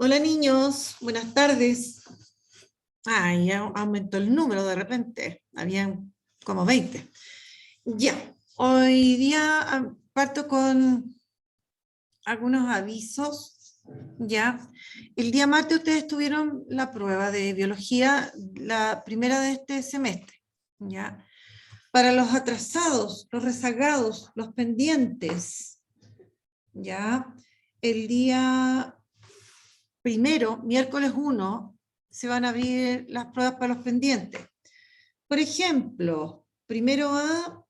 Hola niños, buenas tardes. Ya aumentó el número de repente, habían como 20. Ya, hoy día parto con algunos avisos. Ya, el día martes ustedes tuvieron la prueba de biología, la primera de este semestre. Ya, para los atrasados, los rezagados, los pendientes. Ya, el día primero, miércoles 1, se van a abrir las pruebas para los pendientes. Por ejemplo, primero A,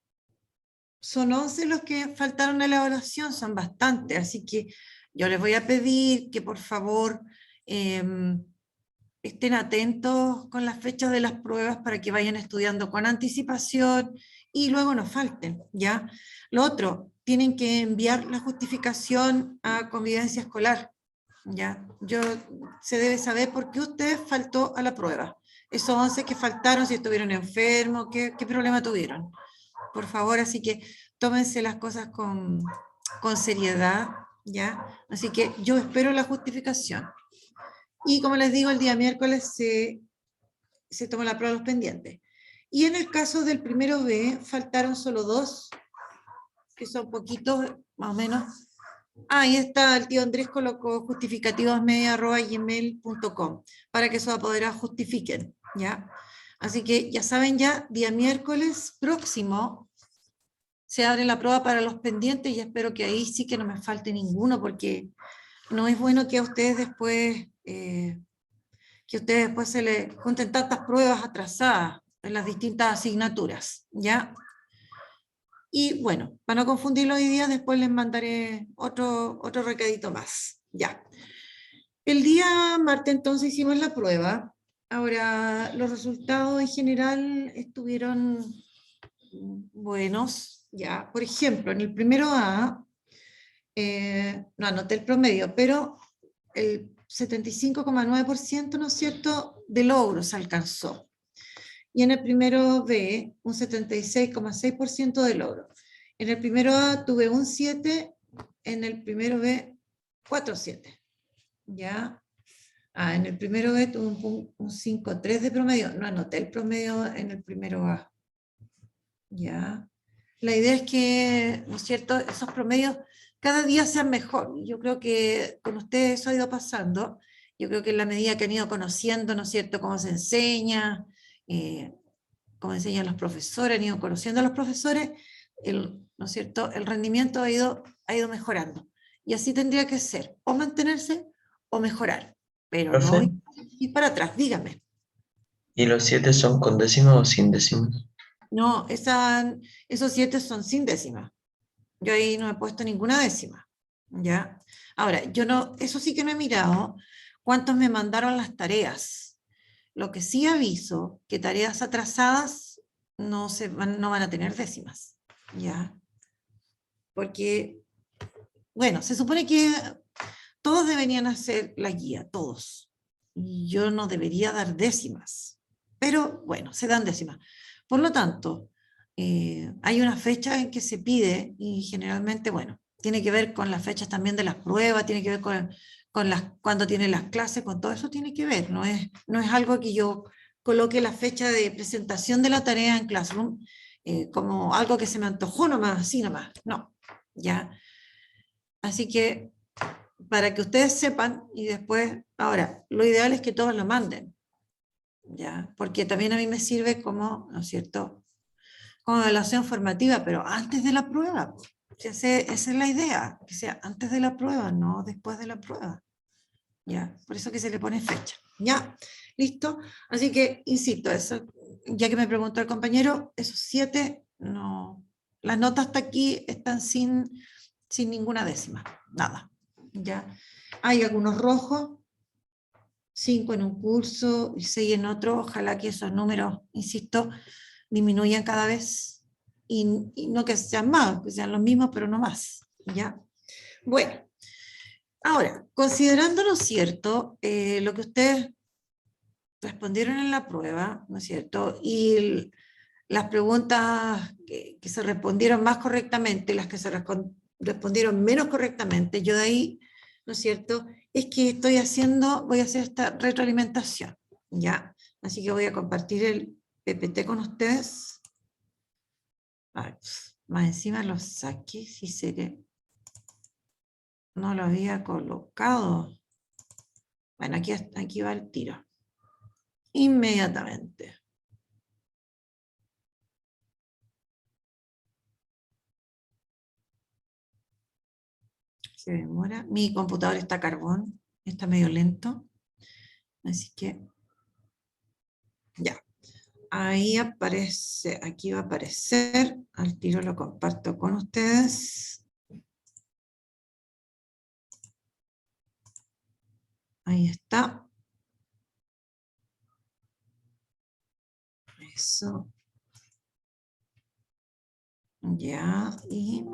son 11 los que faltaron a la evaluación, son bastantes, así que yo les voy a pedir que por favor estén atentos con las fechas de las pruebas para que vayan estudiando con anticipación y luego no falten, ¿ya? Lo otro, tienen que enviar la justificación a convivencia escolar. Ya, se debe saber por qué usted faltó a la prueba. Esos 11 que faltaron, si estuvieron enfermos, qué problema tuvieron. Por favor, así que tómense las cosas con seriedad, ¿ya? Así que yo espero la justificación. Y como les digo, el día miércoles se toma la prueba de los pendientes. Y en el caso del primero B, faltaron solo 2, que son poquitos, más o menos. Ahí está, el tío Andrés colocó justificativosmedia@gmail.com para que sus apoderados justifiquen, ¿ya? Así que ya saben, ya día miércoles próximo se abre la prueba para los pendientes y espero que ahí sí que no me falte ninguno, porque no es bueno que a ustedes después, se les junten tantas pruebas atrasadas en las distintas asignaturas, ¿ya? Y bueno, para no confundirlo hoy día, después les mandaré otro recadito más. Ya. El día martes entonces hicimos la prueba. Ahora, los resultados en general estuvieron buenos. Ya, por ejemplo, en el primero A, no anoté el promedio, pero el 75,9%, ¿no es cierto?, de logros alcanzó. Y en el primero B, un 76,6% de logro. En el primero A tuve un 7, en el primero B 4,7. ¿Ya? En el primero B tuve un 5,3 de promedio. No anoté el promedio en el primero A. ¿Ya? La idea es que, ¿no es cierto?, esos promedios cada día sean mejor. Yo creo que con ustedes eso ha ido pasando. Yo creo que en la medida que han ido conociendo, ¿no es cierto?, cómo se enseña, como enseñan los profesores, han ido conociendo a los profesores, ¿no es cierto?, el rendimiento ha ido mejorando. Y así tendría que ser, o mantenerse o mejorar, pero no Profe, ir para atrás, dígame. ¿y los 7 son con décimas o sin décimas? No, esos 7 son sin décima. Yo ahí no he puesto ninguna décima, ¿ya? Ahora, yo no, eso sí que no he mirado cuántos me mandaron las tareas. Lo que sí aviso, que tareas atrasadas no van a tener décimas, ¿ya? Porque, bueno, se supone que todos deberían hacer la guía, todos. Y yo no debería dar décimas, pero bueno, se dan décimas. Por lo tanto, hay una fecha en que se pide y generalmente, bueno, tiene que ver con las fechas también de las pruebas, tiene que ver cuando tienen las clases, con todo eso tiene que ver, no es algo que yo coloque la fecha de presentación de la tarea en Classroom como algo que se me antojó nomás, así nomás, no, ya. Así que para que ustedes sepan y después, ahora, lo ideal es que todos lo manden, ya, porque también a mí me sirve como, ¿no es cierto?, como evaluación formativa, pero antes de la prueba. Esa es la idea, que sea antes de la prueba, no después de la prueba. Ya, por eso que se le pone fecha. Ya, listo. Así que, insisto, eso, ya que me preguntó el compañero, esos 7, no, las notas hasta aquí están sin ninguna décima, nada. Ya, hay algunos rojos, 5 en un curso y 6 en otro. Ojalá que esos números, insisto, disminuyan cada vez y no que sean más, que sean los mismos, pero no más. ¿Ya? Bueno, ahora, considerando, ¿no es cierto?, lo que ustedes respondieron en la prueba, ¿no es cierto?, y las preguntas que se respondieron más correctamente, las que se respondieron menos correctamente, yo de ahí, ¿no es cierto? Es que voy a hacer esta retroalimentación, ¿ya? Así que voy a compartir el PPT con ustedes. Ay, más encima lo saqué, si sé que no lo había colocado. Bueno, aquí va el tiro. Inmediatamente. Se demora. Mi computador está a carbón, está medio lento. Así que ya. Ahí aparece, aquí va a aparecer. Al tiro lo comparto con ustedes. Ahí está. Eso. Ya. Y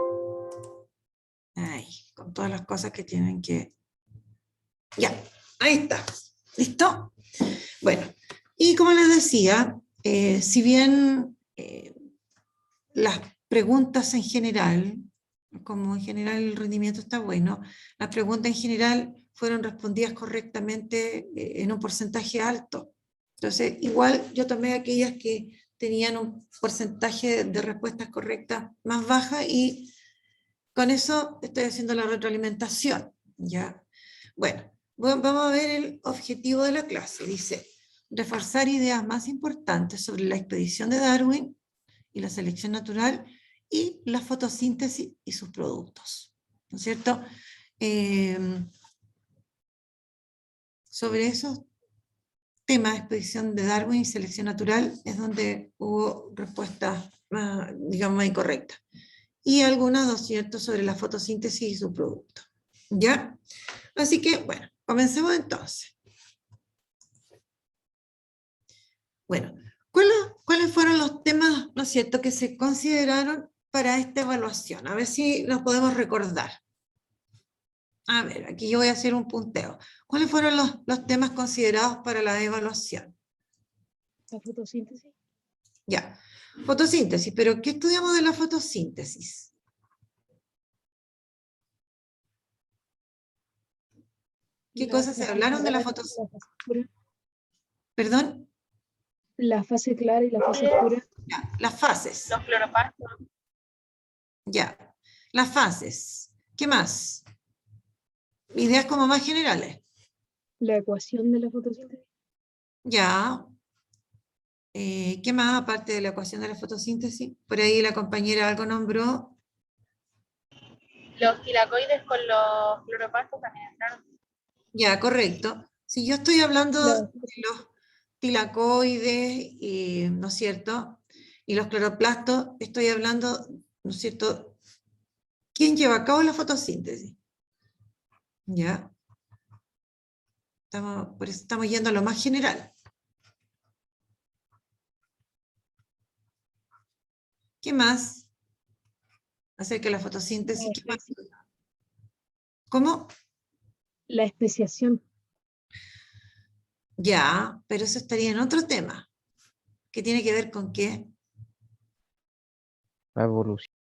ahí, con todas las cosas que tienen que... Ya, ahí está. ¿Listo? Bueno, y como les decía, si bien las preguntas en general, como en general el rendimiento está bueno, las preguntas en general fueron respondidas correctamente en un porcentaje alto. Entonces, igual yo tomé aquellas que tenían un porcentaje de respuestas correctas más baja y con eso estoy haciendo la retroalimentación. ¿Ya? Bueno, vamos a ver el objetivo de la clase. Dice, reforzar ideas más importantes sobre la expedición de Darwin y la selección natural y la fotosíntesis y sus productos. ¿No es cierto? Sobre esos temas de expedición de Darwin y selección natural es donde hubo respuestas, digamos, más incorrectas. Y algunas, ¿no es cierto?, sobre la fotosíntesis y su producto. ¿Ya? Así que, bueno, comencemos entonces. Bueno, ¿cuáles fueron los temas, ¿no es cierto?, que se consideraron para esta evaluación? A ver si los podemos recordar. A ver, aquí yo voy a hacer un punteo. ¿Cuáles fueron los temas considerados para la evaluación? La fotosíntesis. Ya, fotosíntesis, pero ¿qué estudiamos de la fotosíntesis? ¿Qué cosas se hablaron de la fotosíntesis? ¿Perdón? La fase clara y la fase oscura. Ya, las fases. Los cloropastos. Ya, las fases. ¿Qué más? Ideas como más generales. La ecuación de la fotosíntesis. Ya. ¿Qué más aparte de la ecuación de la fotosíntesis? Por ahí la compañera algo nombró. Los tilacoides con los cloropastos también entraron. Ya, correcto. Si yo estoy hablando La- de los tilacoides, ¿no es cierto? Y los cloroplastos, estoy hablando, ¿no es cierto? ¿Quién lleva a cabo la fotosíntesis? Ya. Por eso estamos yendo a lo más general. ¿Qué más? Acerca de la fotosíntesis. ¿Qué más? ¿Cómo? La especiación. Ya, pero eso estaría en otro tema. ¿Qué tiene que ver con qué? La evolución.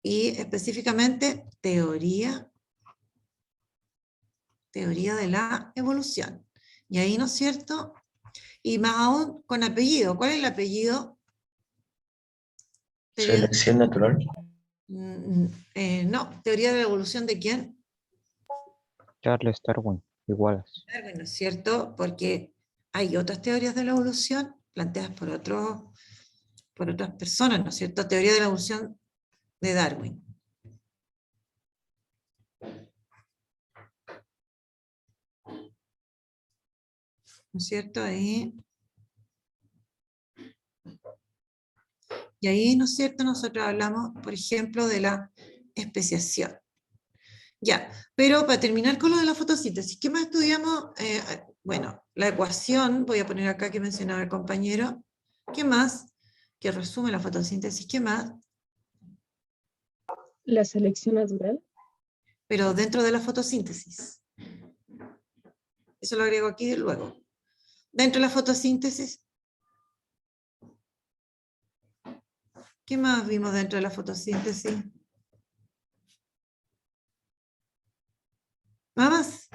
Y específicamente teoría de la evolución. Y ahí, ¿no es cierto? Y más aún con apellido. ¿Cuál es el apellido? Selección natural. No, teoría de la evolución ¿de quién? Charles Darwin, iguales. Darwin, ¿no es cierto? Porque hay otras teorías de la evolución planteadas por otras personas, ¿no es cierto? Teoría de la evolución de Darwin. ¿No es cierto? Y ahí, ¿no es cierto? Nosotros hablamos, por ejemplo, de la especiación. Ya, pero para terminar con lo de la fotosíntesis, ¿qué más estudiamos? Bueno, la ecuación, voy a poner acá que mencionaba el compañero. ¿Qué más? Que resume la fotosíntesis. ¿Qué más? La selección natural. Pero dentro de la fotosíntesis. Eso lo agrego aquí luego. Dentro de la fotosíntesis, ¿qué más vimos dentro de la fotosíntesis? Nada más.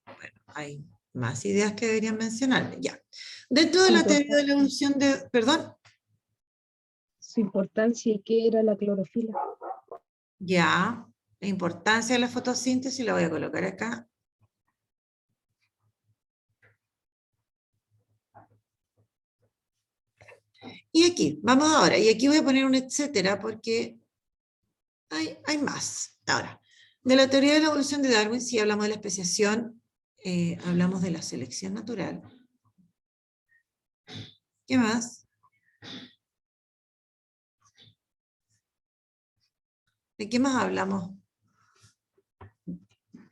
Bueno, hay más ideas que deberían mencionar. Ya. Dentro de la teoría de la evolución de... Perdón. Su importancia y qué era la clorofila. Ya. La importancia de la fotosíntesis la voy a colocar acá. Y aquí, vamos ahora. Y aquí voy a poner un etcétera porque hay más. Ahora, de la teoría de la evolución de Darwin, si hablamos de la especiación, hablamos de la selección natural. ¿Qué más? ¿De qué más hablamos?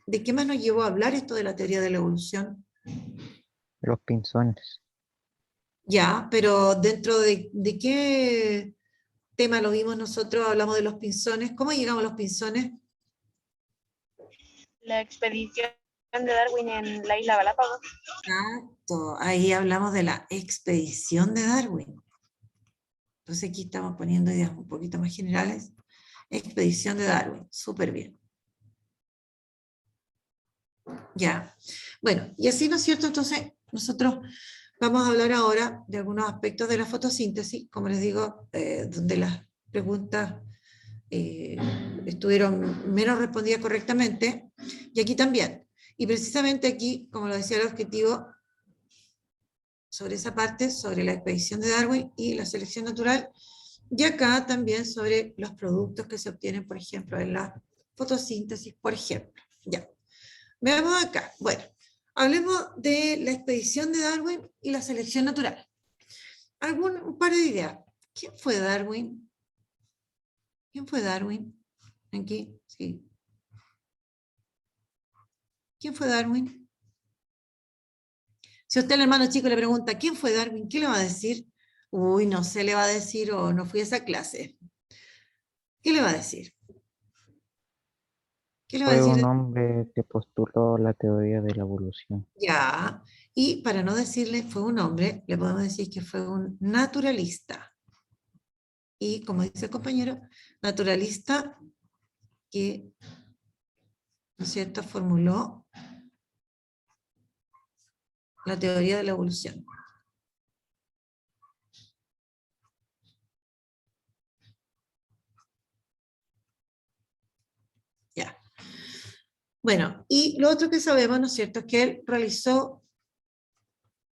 ¿De qué más nos llevó a hablar esto de la teoría de la evolución? Los pinzones. Ya, pero dentro de qué tema lo vimos nosotros, hablamos de los pinzones. ¿Cómo llegamos a los pinzones? La expedición de Darwin en la isla Galápagos. Exacto, ahí hablamos de la expedición de Darwin. Entonces aquí estamos poniendo ideas un poquito más generales. Expedición de Darwin, súper bien. Ya, bueno, y así, ¿no es cierto? Entonces, nosotros vamos a hablar ahora de algunos aspectos de la fotosíntesis, como les digo, donde las preguntas estuvieron menos respondidas correctamente, y aquí también. Y precisamente aquí, como lo decía el objetivo, sobre esa parte, sobre la expedición de Darwin y la selección natural, y acá también sobre los productos que se obtienen, por ejemplo, en la fotosíntesis, por ejemplo. Ya. Veamos acá. Bueno, hablemos de la expedición de Darwin y la selección natural. Un par de ideas. ¿Quién fue Darwin? ¿Quién fue Darwin? Aquí, sí. ¿Quién fue Darwin? Si usted al hermano chico le pregunta, ¿quién fue Darwin? ¿Qué le va a decir? Uy, no sé, le va a decir, o no fui a esa clase. ¿Qué le va a decir? ¿Qué le va a Fue decir? un hombre que postuló la teoría de la evolución. Ya. Y para no decirle fue un hombre, le podemos decir que fue un naturalista. Y como dice el compañero, naturalista que, ¿no es cierto?, formuló la teoría de la evolución. Ya. Bueno, y lo otro que sabemos, ¿no es cierto?, es que él realizó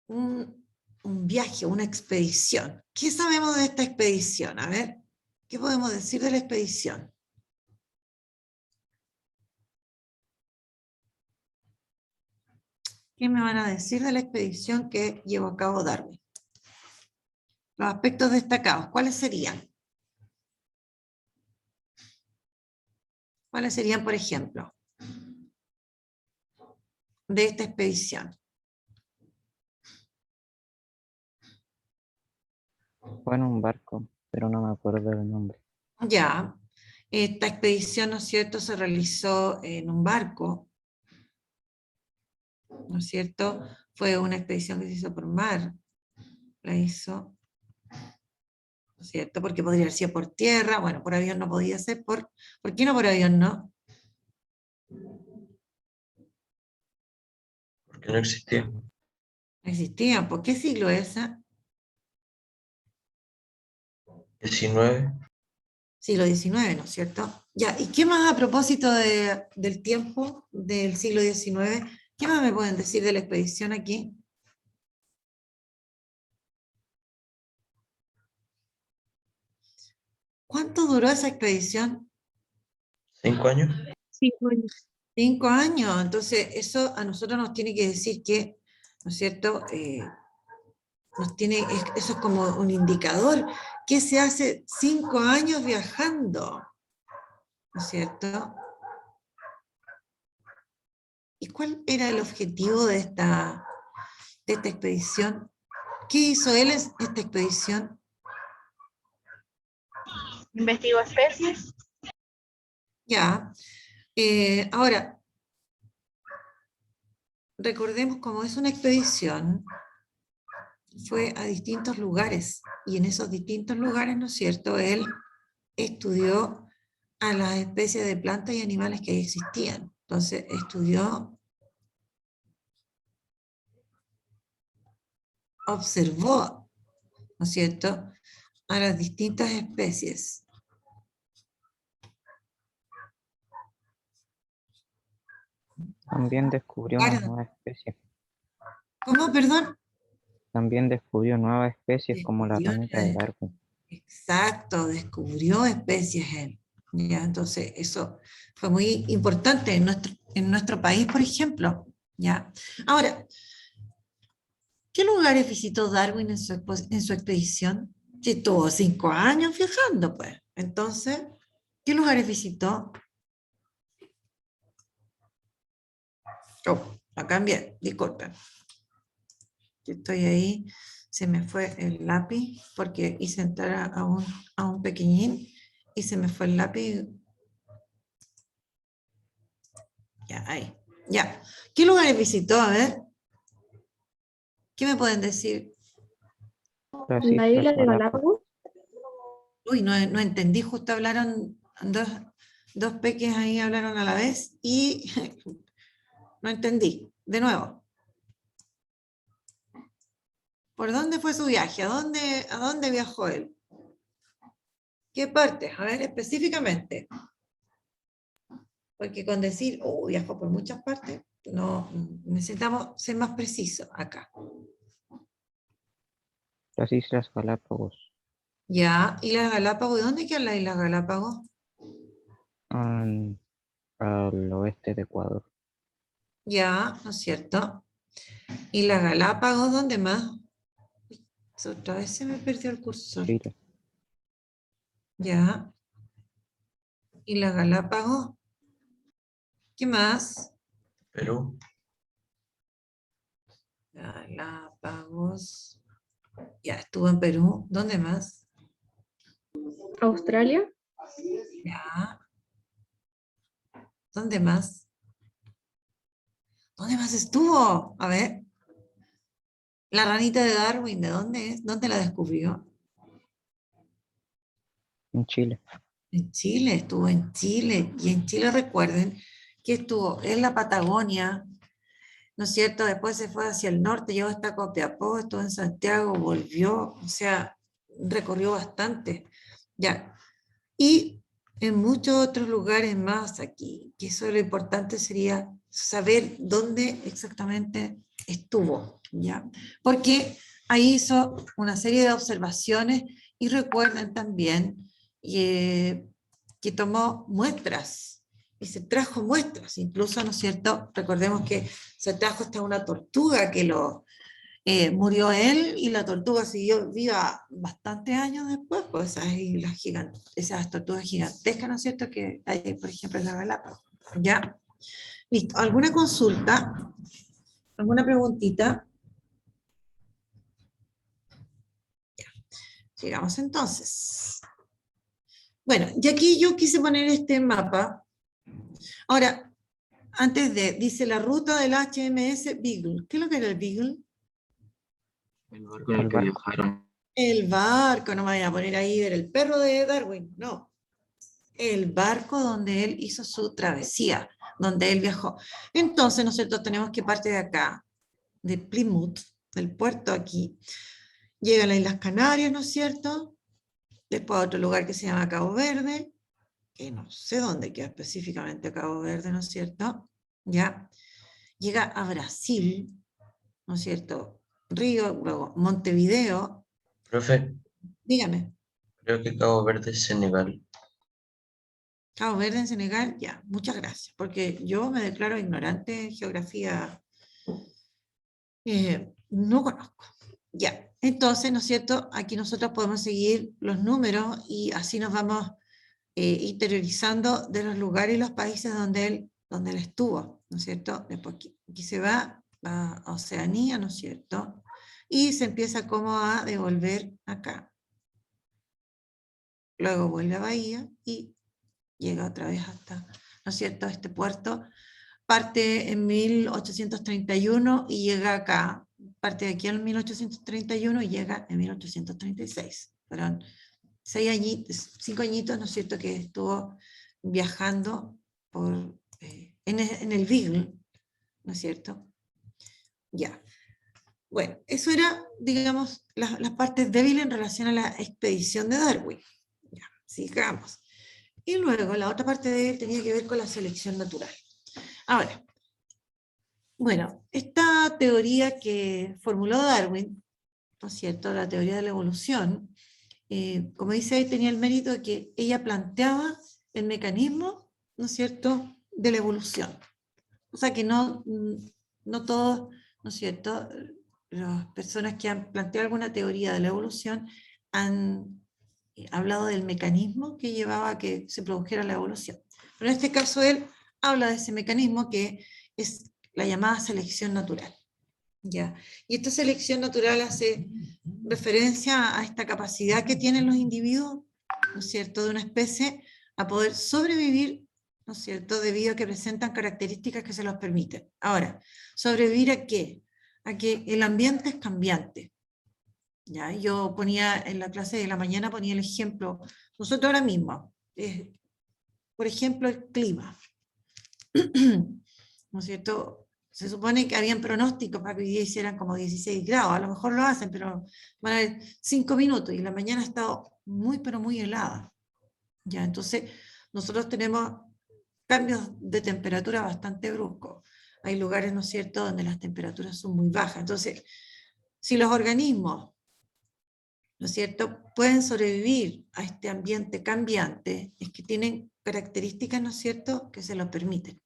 un viaje, una expedición. ¿Qué sabemos de esta expedición? A ver, ¿qué podemos decir de la expedición? ¿Qué me van a decir de la expedición que llevó a cabo Darwin? Los aspectos destacados, ¿cuáles serían? ¿Cuáles serían, por ejemplo, de esta expedición? Fue en un barco, pero no me acuerdo del nombre. Ya, esta expedición, ¿no es cierto?, se realizó en un barco, ¿no es cierto? Fue una expedición que se hizo por mar, la hizo, ¿no es cierto? Porque podría haber sido por tierra, bueno, por avión no podía ser, ¿por qué no por avión no? Porque no existía. No existía, ¿por qué siglo es esa? 19. Siglo XIX, ¿no es cierto? Ya, ¿y qué más a propósito del tiempo del siglo XIX? ¿Qué más me pueden decir de la expedición aquí? ¿Cuánto duró esa expedición? 5 años. 5 años. 5 años. Entonces, eso a nosotros nos tiene que decir que, ¿no es cierto? Eso es como un indicador. ¿Qué se hace 5 años viajando? ¿No es cierto? ¿Y cuál era el objetivo de esta expedición? ¿Qué hizo él en esta expedición? Investigó especies. Ya. Ahora, recordemos cómo es una expedición, fue a distintos lugares, y en esos distintos lugares, ¿no es cierto?, él estudió a las especies de plantas y animales que ahí existían. Entonces estudió, observó, ¿no es cierto?, a las distintas especies. También descubrió una Claro. nueva especie. ¿Cómo, perdón? También descubrió nuevas especies como la Descubrió ranita de Darwin. Exacto, descubrió especies él. ¿Ya? Entonces, eso fue muy importante en nuestro país, por ejemplo. ¿Ya? Ahora, ¿qué lugares visitó Darwin en su expedición? Si estuvo 5 años viajando, pues. Entonces, ¿qué lugares visitó? Oh, la cambié, disculpen. Yo estoy ahí, se me fue el lápiz porque hice entrar a un pequeñín y se me fue el lápiz. Ya, ahí. Ya. ¿Qué lugares visitó? A ver. ¿Qué me pueden decir? Las La Islas isla de Galápagos. Galápagos. Uy, no entendí, justo hablaron dos peques ahí, hablaron a la vez y no entendí. De nuevo. ¿Por dónde fue su viaje? A dónde viajó él? ¿Qué partes? A ver, específicamente. Porque con decir, oh, viajó por muchas partes, no, necesitamos ser más precisos acá. Las Islas Galápagos. Ya, ¿Islas Galápagos? ¿Y dónde quedan las Islas Galápagos? Al oeste de Ecuador. Ya, ¿no es cierto? ¿Islas Galápagos? ¿Dónde más? Otra vez se me perdió el cursor. Chile. Ya. ¿Islas Galápagos? ¿Qué más? Perú, Galápagos. Ya, estuvo en Perú. ¿Dónde más? Australia. Ya. ¿Dónde más? ¿Dónde más estuvo? A ver. La ranita de Darwin, ¿de dónde es? ¿Dónde la descubrió? En Chile. En Chile, estuvo en Chile. Y en Chile recuerden que estuvo en la Patagonia, ¿no es cierto? Después se fue hacia el norte, llegó hasta Copiapó, estuvo en Santiago, volvió, o sea, recorrió bastante. Ya. Y en muchos otros lugares más aquí, que eso lo importante sería saber dónde exactamente estuvo, ¿ya? Porque ahí hizo una serie de observaciones y recuerden también que tomó muestras y se trajo muestras, incluso, ¿no es cierto? Recordemos que se trajo hasta una tortuga que murió él y la tortuga siguió viva bastantes años después, pues esas tortugas gigantescas, ¿no es cierto?, que hay, por ejemplo, en la Galápagos. ¿Ya? Listo. ¿Alguna consulta? ¿Alguna preguntita? Ya. Sigamos entonces. Bueno, y aquí yo quise poner este mapa. Ahora, dice la ruta del HMS Beagle. ¿Qué es lo que era el Beagle? El barco en el El que barco. viajaron. El barco, no me voy a poner ahí, era el perro de Darwin, no. El barco donde él hizo su travesía, donde él viajó. Entonces, nosotros tenemos que partir de acá, de Plymouth, del puerto aquí, llega a las Islas Canarias, ¿no es cierto? Después a otro lugar que se llama Cabo Verde, que no sé dónde queda específicamente Cabo Verde, ¿no es cierto? Ya. Llega a Brasil, ¿no es cierto? Río, luego Montevideo, profe, dígame. creo que Cabo Verde es Senegal. Cabo Verde en Senegal, ya, muchas gracias, porque yo me declaro ignorante en geografía, no conozco. Ya, entonces, ¿no es cierto? Aquí nosotros podemos seguir los números y así nos vamos interiorizando de los lugares y los países donde él estuvo, ¿no es cierto? Después aquí se va a Oceanía, ¿no es cierto? Y se empieza como a devolver acá. Luego vuelve a Bahía y llega otra vez hasta, ¿no es cierto?, este puerto. Parte en 1831 y llega acá, parte de aquí en 1831 y llega en 1836. Fueron 5 añitos, ¿no es cierto?, que estuvo viajando por en el Beagle, ¿no es cierto? Ya. Bueno, eso era, digamos, las partes débiles en relación a la expedición de Darwin. Ya, sigamos. Y luego la otra parte de él tenía que ver con la selección natural. Ahora, bueno, esta teoría que formuló Darwin, ¿no es cierto?, la teoría de la evolución, como dice ahí, tenía el mérito de que ella planteaba el mecanismo, ¿no es cierto?, de la evolución. O sea que no todos, ¿no es cierto?, las personas que han planteado alguna teoría de la evolución han hablado del mecanismo que llevaba a que se produjera la evolución. Pero en este caso él habla de ese mecanismo que es la llamada selección natural. ¿Ya? Y esta selección natural hace referencia a esta capacidad que tienen los individuos, ¿no es cierto?, de una especie a poder sobrevivir, ¿no es cierto?, debido a que presentan características que se los permiten. Ahora, ¿sobrevivir a qué? A que el ambiente es cambiante. ¿Ya? Yo ponía en la clase de la mañana, ponía el ejemplo, nosotros ahora mismo, por ejemplo, el clima, ¿no es cierto? Se supone que habían pronósticos para que hoy día hicieran como 16 grados, a lo mejor lo hacen, pero van a haber 5 minutos, y la mañana ha estado muy, pero muy helada. ¿Ya? Entonces, nosotros tenemos cambios de temperatura bastante bruscos. Hay lugares, ¿no es cierto?, donde las temperaturas son muy bajas. Entonces, si los organismos, ¿no es cierto?, pueden sobrevivir a este ambiente cambiante, es que tienen características, ¿no es cierto?, que se lo permiten.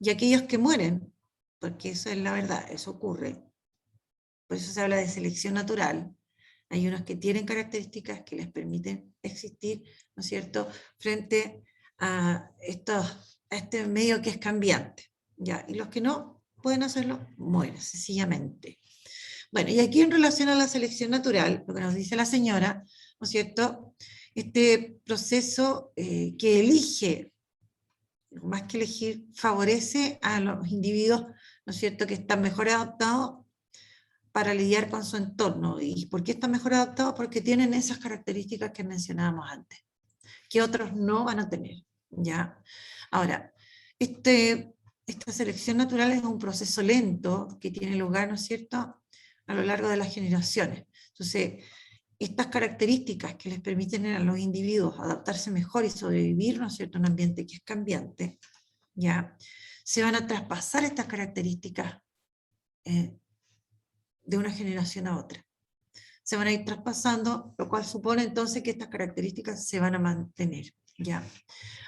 Y aquellos que mueren, porque eso es la verdad, eso ocurre, por eso se habla de selección natural, hay unos que tienen características que les permiten existir, ¿no es cierto?, frente a este medio que es cambiante, ¿ya? Y los que no pueden hacerlo, mueren, sencillamente. Bueno, y aquí en relación a la selección natural, lo que nos dice la señora, ¿no es cierto?, este proceso que elige, más que elegir, favorece a los individuos, ¿no es cierto?, que están mejor adaptados para lidiar con su entorno. ¿Y por qué están mejor adaptados? Porque tienen esas características que mencionábamos antes, que otros no van a tener, ¿ya? Ahora, esta selección natural es un proceso lento que tiene lugar, ¿no es cierto?, a lo largo de las generaciones. Entonces, estas características que les permiten a los individuos adaptarse mejor y sobrevivir, ¿no es cierto?, en un ambiente que es cambiante, ¿ya?, se van a traspasar estas características de una generación a otra. Se van a ir traspasando, lo cual supone entonces que estas características se van a mantener, ¿ya?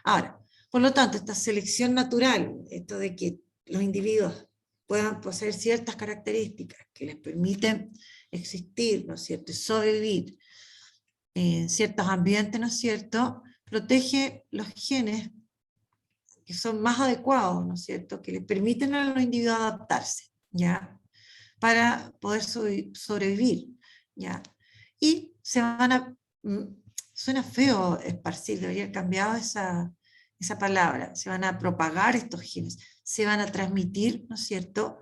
Ahora, por lo tanto, esta selección natural, esto de que los individuos puedan poseer ciertas características que les permiten existir, ¿no es cierto?, y sobrevivir en ciertos ambientes, ¿no es cierto?, protege los genes que son más adecuados, ¿no es cierto?, que les permiten a los individuos adaptarse, ¿ya?, para poder sobrevivir, ¿ya? Y se van a, suena feo esparcir, debería haber cambiado esa palabra, se van a propagar estos genes, se van a transmitir, ¿no es cierto?,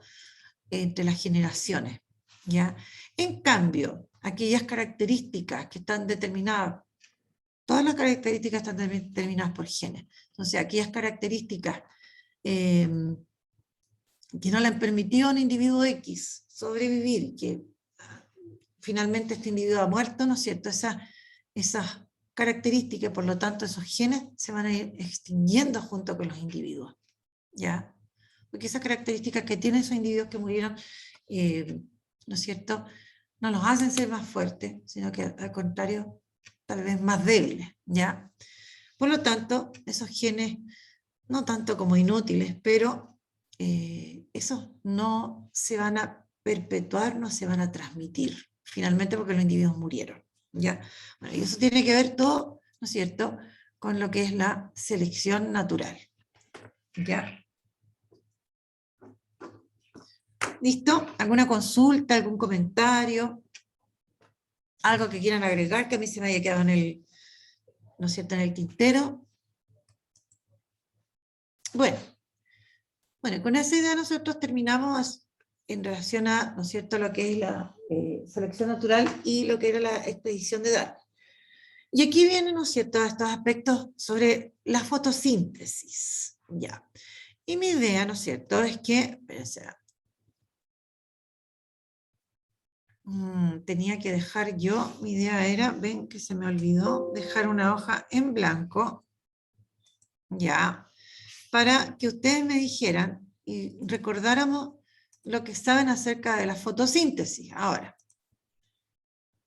entre las generaciones, ¿ya? En cambio, aquellas características que están determinadas, todas las características están determinadas por genes, entonces aquellas características que no le han permitido a un individuo X sobrevivir, que finalmente este individuo ha muerto, ¿no es cierto?, esas características, por lo tanto esos genes se van a ir extinguiendo junto con los individuos, ¿ya? Porque esas características que tienen esos individuos que murieron, ¿no es cierto?, no los hacen ser más fuertes, sino que al contrario, tal vez más débiles, ¿ya? Por lo tanto, esos genes, no tanto como inútiles, pero esos no se van a perpetuar, no se van a transmitir, finalmente porque los individuos murieron, ¿ya? Bueno, y eso tiene que ver todo, ¿no es cierto?, con lo que es la selección natural, ¿ya? ¿Listo? ¿Alguna consulta, algún comentario? ¿Algo que quieran agregar que a mí se me haya quedado en el, ¿no es cierto?, en el tintero? Bueno, con esa idea nosotros terminamos en relación a, ¿no es cierto?, lo que es la selección natural y lo que era la expedición de Darwin. Y aquí vienen, ¿no es cierto?, estos aspectos sobre la fotosíntesis, Ya. Y mi idea, ¿no es cierto?, es que, espérense, tenía que dejar yo, mi idea era, ven que se me olvidó, dejar una hoja en blanco, ya, para que ustedes me dijeran y recordáramos lo que saben acerca de la fotosíntesis. Ahora,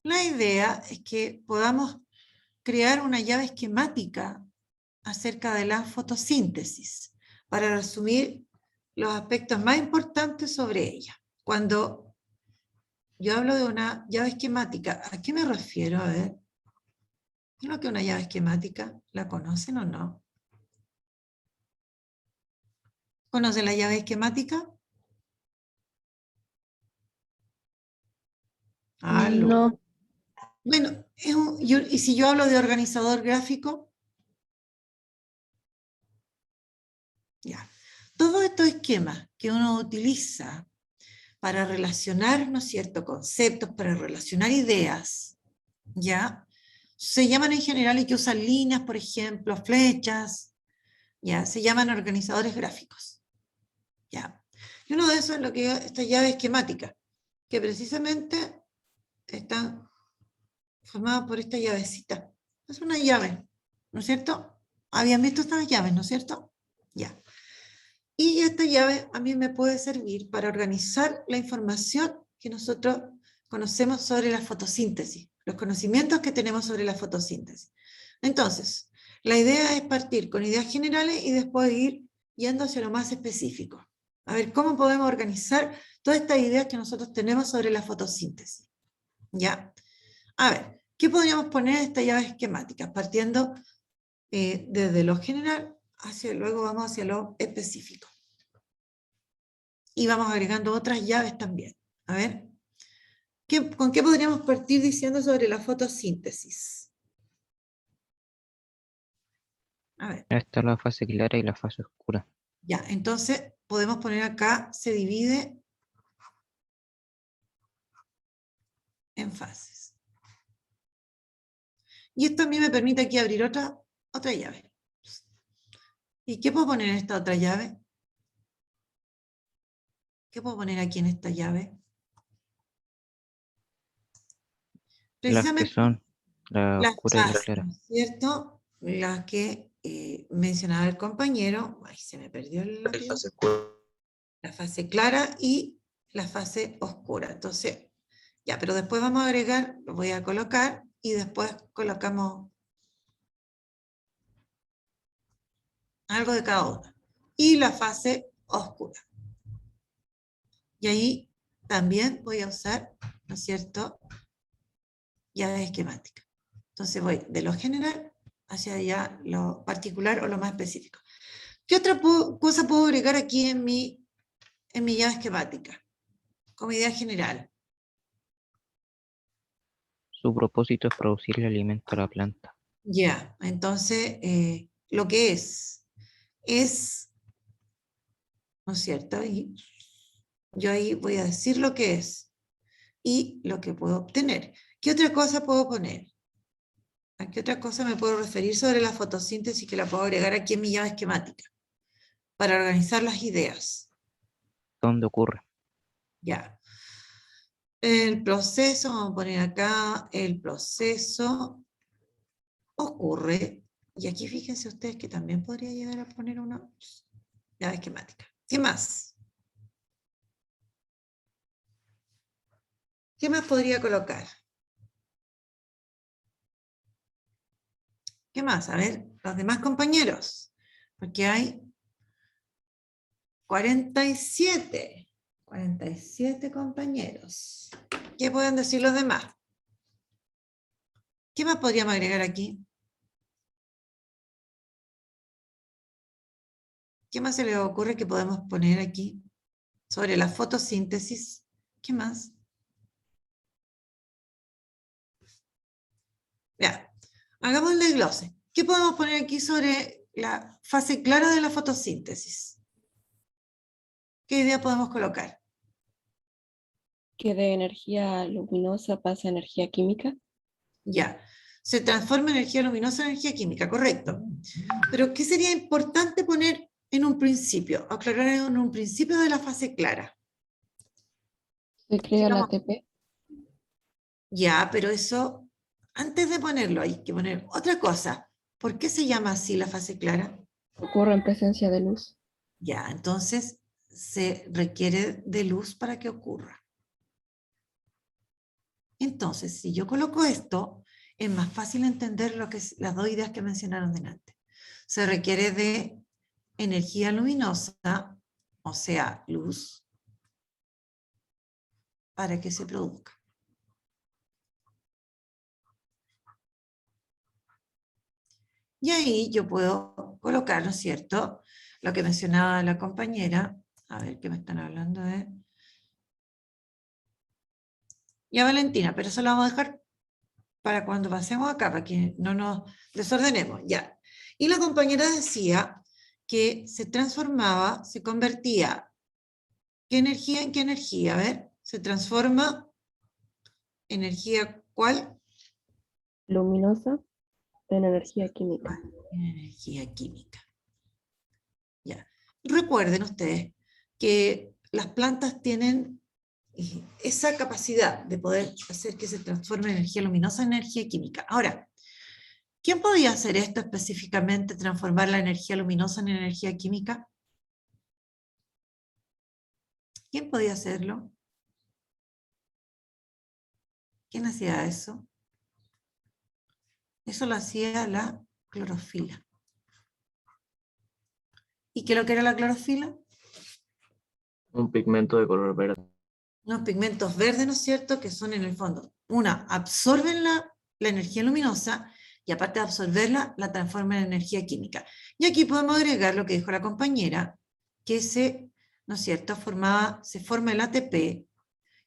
la idea es que podamos crear una llave esquemática acerca de la fotosíntesis, para resumir los aspectos más importantes sobre ella. Cuando yo hablo de una llave esquemática, ¿a qué me refiero? A ver, ¿qué es lo que es una llave esquemática? ¿La conocen o no? ¿Conocen la llave esquemática? ¿Aló? No, Bueno, ¿y si yo hablo de organizador gráfico? Ya. Todos estos esquemas que uno utiliza para relacionar, ¿no es cierto?, conceptos, para relacionar ideas, ¿ya? Se llaman en general y que usan líneas, por ejemplo, flechas, ¿ya? Se llaman organizadores gráficos, ¿ya? Y uno de esos es lo que esta llave esquemática, que precisamente está formada por esta llavecita. Es una llave, ¿no es cierto? Habían visto estas llaves, ¿no es cierto? Ya. Y esta llave a mí me puede servir para organizar la información que nosotros conocemos sobre la fotosíntesis, los conocimientos que tenemos sobre la fotosíntesis. Entonces, la idea es partir con ideas generales y después ir yendo hacia lo más específico. A ver, ¿cómo podemos organizar todas estas ideas que nosotros tenemos sobre la fotosíntesis? ¿Ya? A ver, ¿qué podríamos poner en esta llave esquemática? Partiendo desde lo general, luego vamos hacia lo específico. Y vamos agregando otras llaves también. A ver, ¿con qué podríamos partir diciendo sobre la fotosíntesis? A ver. Esta es la fase clara y la fase oscura. Ya, entonces podemos poner acá, se divide en fases. Y esto a mí me permite aquí abrir otra llave. ¿Y qué puedo poner en esta otra llave? ¿Qué puedo poner aquí en esta llave? Las que son la las oscura y la fases, clara. ¿no es cierto? Las que mencionaba el compañero. Ay, se me perdió La fase oscura. la fase clara y la fase oscura. Entonces, ya, pero después vamos a agregar, lo voy a colocar y después colocamos algo de cada una. Y la fase oscura. Y ahí también voy a usar, ¿no es cierto?, llave esquemática. Entonces voy de lo general hacia ya lo particular o lo más específico. ¿Qué otra cosa puedo agregar aquí en mi llave esquemática? Como idea general. Su propósito es producir el alimento a la planta. Ya, entonces lo que es, ¿no es cierto? Y yo ahí voy a decir lo que es y lo que puedo obtener. ¿Qué otra cosa puedo poner? ¿A qué otra cosa me puedo referir sobre la fotosíntesis que la puedo agregar aquí en mi llave esquemática? Para organizar las ideas. ¿Dónde ocurre? Ya. El proceso, vamos a poner acá, el proceso ocurre, y aquí fíjense ustedes que también podría llegar a poner una llave esquemática. ¿Qué más? ¿Qué más podría colocar? ¿Qué más? A ver, los demás compañeros, porque hay 47 compañeros. ¿Qué pueden decir los demás? ¿Qué más podríamos agregar aquí? ¿Qué más se les ocurre que podemos poner aquí sobre la fotosíntesis? ¿Qué más? Ya, hagamos el desglose. ¿Qué podemos poner aquí sobre la fase clara de la fotosíntesis? ¿Qué idea podemos colocar? que de energía luminosa pasa a energía química. Ya, se transforma energía luminosa en energía química, correcto. Pero ¿qué sería importante poner en un principio, aclarar en un principio de la fase clara. Se crea la Sigamos. ATP. Ya, pero eso, antes de ponerlo, hay que poner otra cosa. ¿Por qué se llama así la fase clara? Ocurre en presencia de luz. Ya, entonces se requiere de luz para que ocurra. Entonces, si yo coloco esto, es más fácil entender las dos ideas que mencionaron delante. Se requiere de energía luminosa, o sea, luz, para que se produzca. Y ahí yo puedo colocar, ¿no es cierto?, lo que mencionaba la compañera. A ver, ¿qué me están hablando de? Ya, Valentina, pero eso lo vamos a dejar para cuando pasemos acá, para que no nos desordenemos. Ya. Y la compañera decía que se transformaba, se convertía, ¿qué energía en qué energía? A ver, se transforma, ¿energía cuál? Luminosa en energía química. En energía química. Ya. Recuerden ustedes que las plantas tienen esa capacidad de poder hacer que se transforme energía luminosa en energía química. Ahora, ¿quién podía hacer esto específicamente, transformar la energía luminosa en energía química? ¿Quién podía hacerlo? ¿Quién hacía eso? Eso lo hacía la clorofila. ¿Y qué es lo que era la clorofila? Un pigmento de color verde. Unos pigmentos verdes, ¿no es cierto?, que son en el fondo, absorben la energía luminosa y aparte de absorberla, la transforman en energía química. Y aquí podemos agregar lo que dijo la compañera, que ¿no es cierto?, se forma el ATP,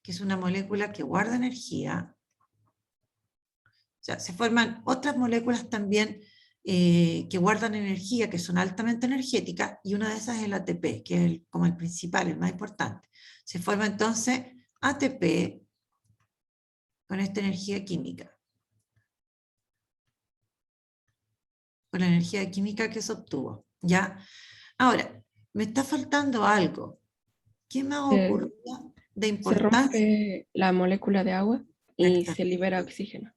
que es una molécula que guarda energía. O sea, se forman otras moléculas también que guardan energía, que son altamente energéticas, y una de esas es el ATP, que es como el principal, el más importante. Se forma entonces ATP con esta energía química. Con la energía química que se obtuvo. ¿Ya? Ahora, me está faltando algo. ¿Qué me ha ocurrido de Se importancia? rompe la molécula de agua y Exactamente. se libera oxígeno.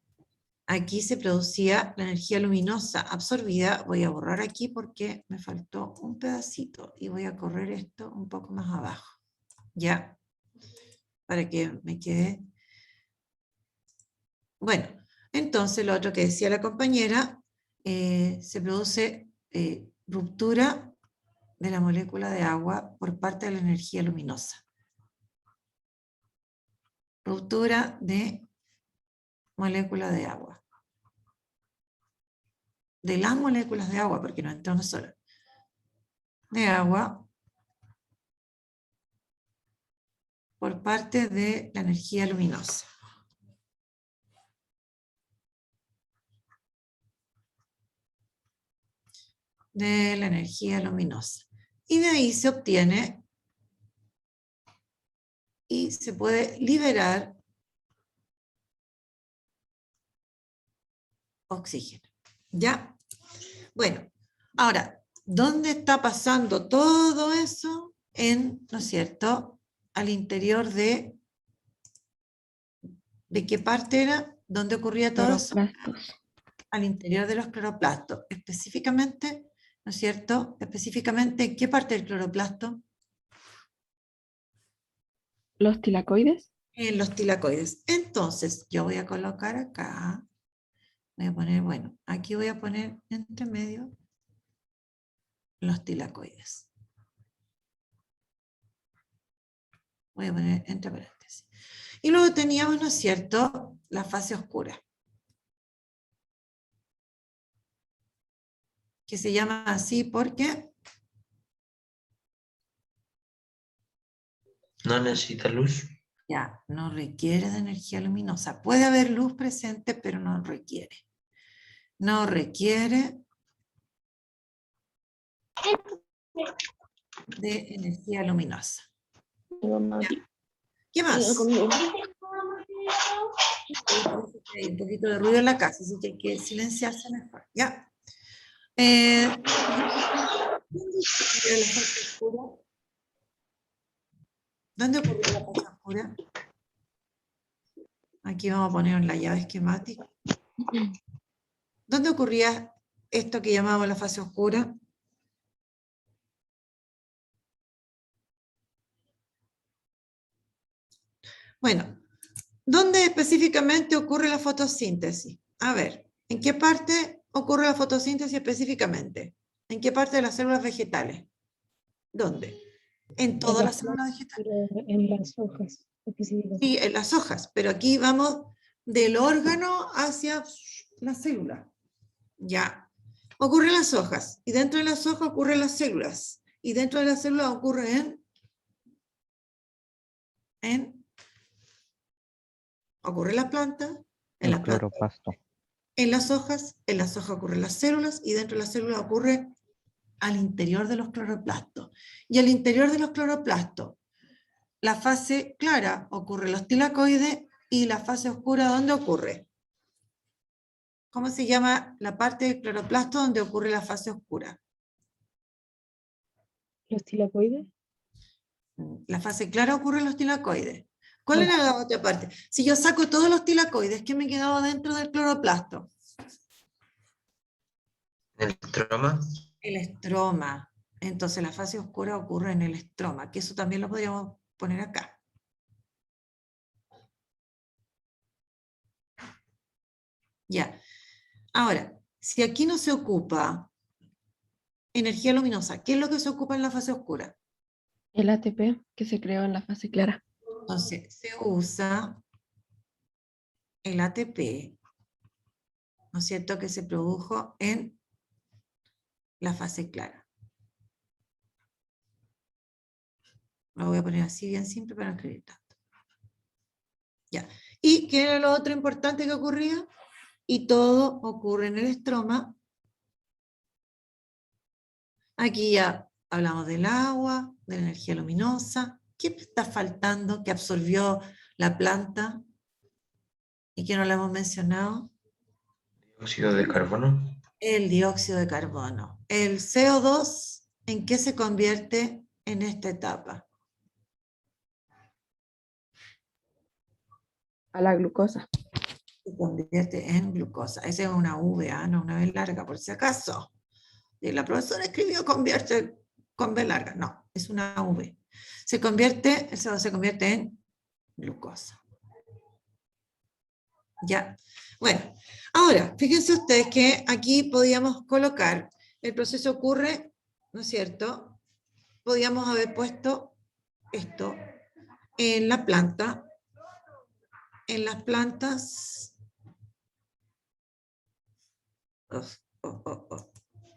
Aquí se producía la energía luminosa absorbida. Voy a borrar aquí porque me faltó un pedacito y voy a correr esto un poco más abajo. ¿Ya? Para que me quede. Bueno, entonces lo otro que decía la compañera, se produce ruptura de la molécula de agua por parte de la energía luminosa. Ruptura de molécula de agua. De las moléculas de agua, porque no entra una sola. De agua por parte de la energía luminosa. De la energía luminosa. Y de ahí se obtiene y se puede liberar oxígeno. ¿Ya? Bueno, ahora, ¿dónde está pasando todo eso? ¿No es cierto?, al interior ¿de qué parte era? ¿Dónde ocurría todo eso? Cloroplastos. Al interior de los cloroplastos. Específicamente, ¿no es cierto? Específicamente, ¿en qué parte del cloroplasto? Los tilacoides. En los tilacoides. Entonces, yo voy a colocar acá, voy a poner, bueno, aquí voy a poner entre medio los tilacoides. Voy a poner entre paréntesis. Y luego teníamos, ¿no es cierto?, la fase oscura, que se llama así porque No necesita luz. ya no requiere de energía luminosa. Puede haber luz presente, pero no requiere. No requiere de energía luminosa. ¿Qué más? Hay un poquito de ruido en la casa, así que hay que silenciarse mejor. ¿Ya? ¿Dónde ocurrió la fase oscura? ¿Dónde ocurrió la fase oscura? Aquí vamos a poner en la llave esquemática. ¿Dónde ocurría esto que llamamos la fase oscura? Bueno, ¿dónde específicamente ocurre la fotosíntesis? A ver, ¿en qué parte ocurre la fotosíntesis específicamente? ¿En qué parte de las células vegetales? ¿Dónde? En todas las células vegetales. Pero en las hojas específicamente. Sí, en las hojas, pero aquí vamos del órgano hacia la célula. Ya. Ocurre en las hojas, y dentro de las hojas ocurren las células, y dentro de las células ocurre ocurre en la planta, en El las plantas, cloroplasto. en las hojas ocurren las células, y dentro de las células ocurre al interior de los cloroplastos. Y al interior de los cloroplastos, la fase clara ocurre en los tilacoides, y la fase oscura, ¿dónde ocurre? ¿Cómo se llama la parte del cloroplasto donde ocurre la fase oscura? Los tilacoides. La fase clara ocurre en los tilacoides. ¿Cuál era la otra parte? Si yo saco todos los tilacoides, ¿qué me quedaba dentro del cloroplasto? ¿El estroma? El estroma. Entonces la fase oscura ocurre en el estroma, que eso también lo podríamos poner acá. Ya. Ahora, si aquí no se ocupa energía luminosa, ¿qué es lo que se ocupa en la fase oscura? El ATP que se creó en la fase clara. Entonces, se usa el ATP, ¿no es cierto?, que se produjo en la fase clara. Lo voy a poner así bien simple para no escribir tanto. Ya. ¿Y qué era lo otro importante que ocurría? Y todo ocurre en el estroma. Aquí ya hablamos del agua, de la energía luminosa. ¿Qué me está faltando que absorbió la planta y que no lo hemos mencionado? Dióxido de carbono. El dióxido de carbono. El CO2, ¿en qué se convierte en esta etapa? A la glucosa. Se convierte en glucosa. Esa es una V, no una V larga, por si acaso. Y la profesora escribió convierte con V larga. No, es una V. El CO2 se convierte en glucosa. Ya. Bueno, ahora, fíjense ustedes que aquí podíamos colocar, el proceso ocurre, ¿no es cierto? Podíamos haber puesto esto en la planta, en las plantas.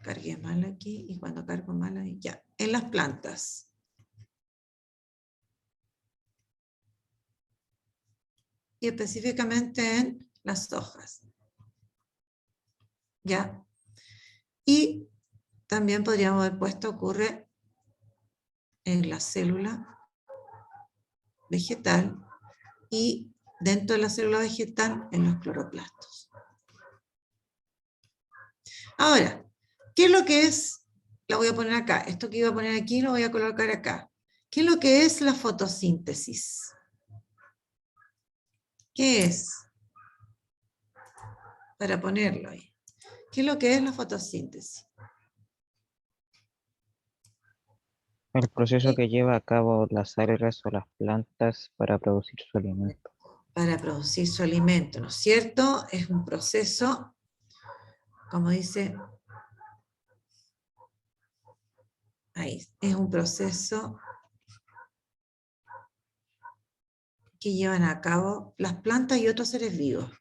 Cargué mal aquí, y cuando cargo mal ahí, ya, en las plantas. Y específicamente en las hojas. ¿Ya? Y también podríamos haber puesto ocurre en la célula vegetal y dentro de la célula vegetal en los cloroplastos. Ahora, ¿qué es lo que es? La voy a poner acá. Esto que iba a poner aquí lo voy a colocar acá. ¿Qué es lo que es la fotosíntesis? ¿Qué es? Para ponerlo ahí. ¿Qué es lo que es la fotosíntesis? El proceso que lleva a cabo las algas o las plantas para producir su alimento. Para producir su alimento, ¿no es cierto? Es un proceso, como dice, ahí, es un proceso que llevan a cabo las plantas y otros seres vivos.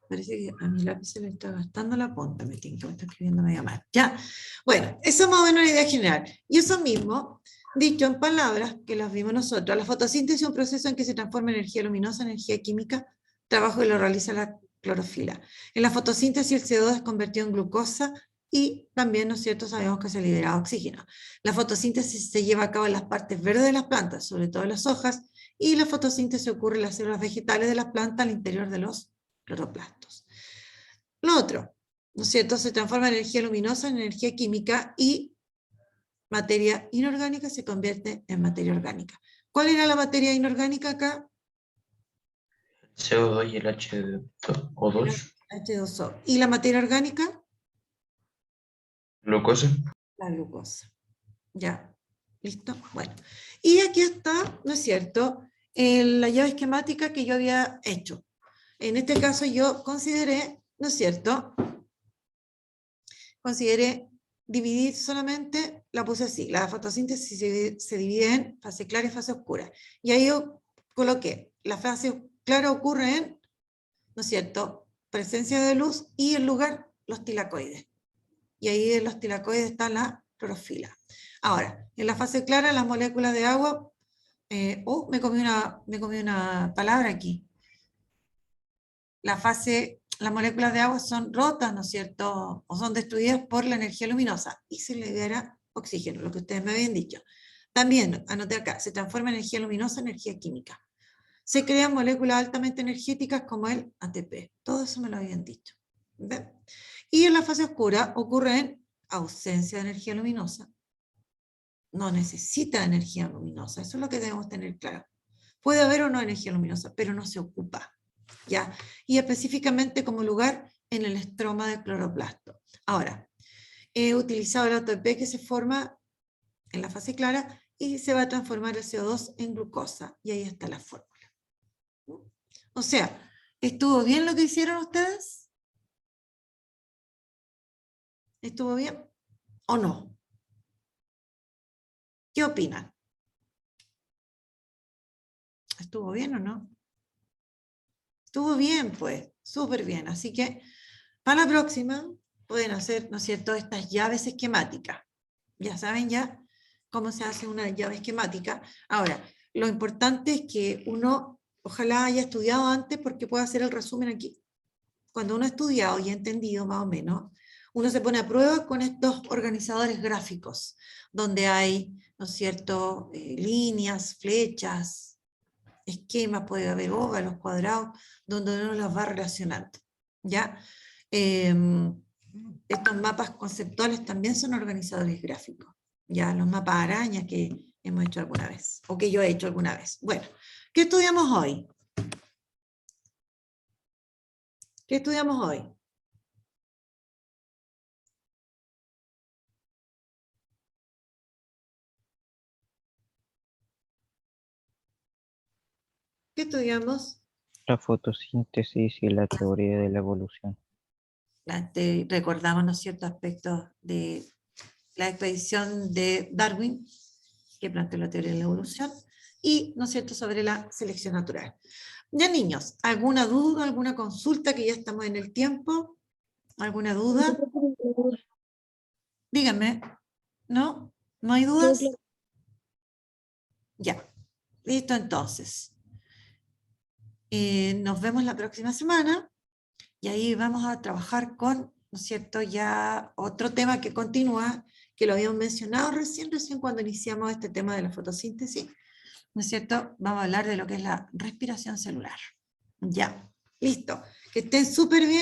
Parece que a mi lápiz se le está gastando la punta, me está escribiendo medio mal. Ya, bueno, eso es más o menos la idea general. Y eso mismo, dicho en palabras que las vimos nosotros, la fotosíntesis es un proceso en que se transforma energía luminosa en energía química, trabajo que lo realiza la clorofila. En la fotosíntesis el CO2 es convertido en glucosa y también, ¿no es cierto?, sabemos que se libera oxígeno. La fotosíntesis se lleva a cabo en las partes verdes de las plantas, sobre todo en las hojas, y la fotosíntesis ocurre en las células vegetales de las plantas al interior de los cloroplastos. Lo otro, ¿no es cierto?, se transforma energía luminosa en energía química y materia inorgánica se convierte en materia orgánica. ¿Cuál era la materia inorgánica acá? CO2 y el H2O2. H2O. ¿Y la materia orgánica? Glucosa. La glucosa. ¿Ya? ¿Listo? Bueno. Y aquí está, ¿no es cierto?, la llave esquemática que yo había hecho. En este caso yo consideré, ¿no es cierto?, consideré dividir solamente, la puse así, la fotosíntesis se divide en fase clara y fase oscura. Y ahí yo coloqué, la fase clara ocurre en, ¿no es cierto?, presencia de luz y el lugar, los tilacoides. Y ahí en los tilacoides está la clorofila. Ahora, en la fase clara, las moléculas de agua, me comí una palabra aquí. Las moléculas de agua son rotas, ¿no es cierto?, o son destruidas por la energía luminosa y se libera oxígeno, lo que ustedes me habían dicho. También, anoté acá, se transforma energía luminosa en energía química. Se crean moléculas altamente energéticas como el ATP. Todo eso me lo habían dicho. ¿Ven? Y en la fase oscura ocurre en ausencia de energía luminosa. No necesita energía luminosa, eso es lo que debemos tener claro. Puede haber o no energía luminosa, pero no se ocupa. ¿Ya? Y específicamente como lugar en el estroma del cloroplasto. Ahora, he utilizado el ATP que se forma en la fase clara y se va a transformar el CO2 en glucosa. Y ahí está la fórmula. O sea, ¿estuvo bien lo que hicieron ustedes? ¿Estuvo bien o no? ¿Qué opinan? ¿Estuvo bien o no? Estuvo bien, pues, súper bien. Así que para la próxima pueden hacer, ¿no es cierto?, estas llaves esquemáticas. Ya saben ya cómo se hace una llave esquemática. Ahora, lo importante es que uno ojalá haya estudiado antes porque puede hacer el resumen aquí. Cuando uno ha estudiado y ha entendido más o menos, uno se pone a prueba con estos organizadores gráficos, donde hay, ¿no es cierto?, líneas, flechas, esquemas, puede haber óvalos, cuadrados, donde uno los va relacionando, ¿ya? Estos mapas conceptuales también son organizadores gráficos, ¿ya? Los mapas arañas que hemos hecho alguna vez, o que yo he hecho alguna vez. Bueno, ¿qué estudiamos hoy? ¿Qué estudiamos hoy? ¿Qué estudiamos? La fotosíntesis y la teoría de la evolución. Recordamos, ¿no es cierto?, aspectos de la expedición de Darwin, que planteó la teoría de la evolución, y, ¿no es cierto?, sobre la selección natural. Ya, niños, ¿alguna duda, alguna consulta, que ya estamos en el tiempo? ¿Alguna duda? Díganme. ¿No? ¿No hay dudas? Ya. Listo, entonces. Nos vemos la próxima semana y ahí vamos a trabajar con, ¿no es cierto?, ya otro tema que continúa, que lo habíamos mencionado recién cuando iniciamos este tema de la fotosíntesis, ¿no es cierto? Vamos a hablar de lo que es la respiración celular. Ya, listo. Que estén súper bien.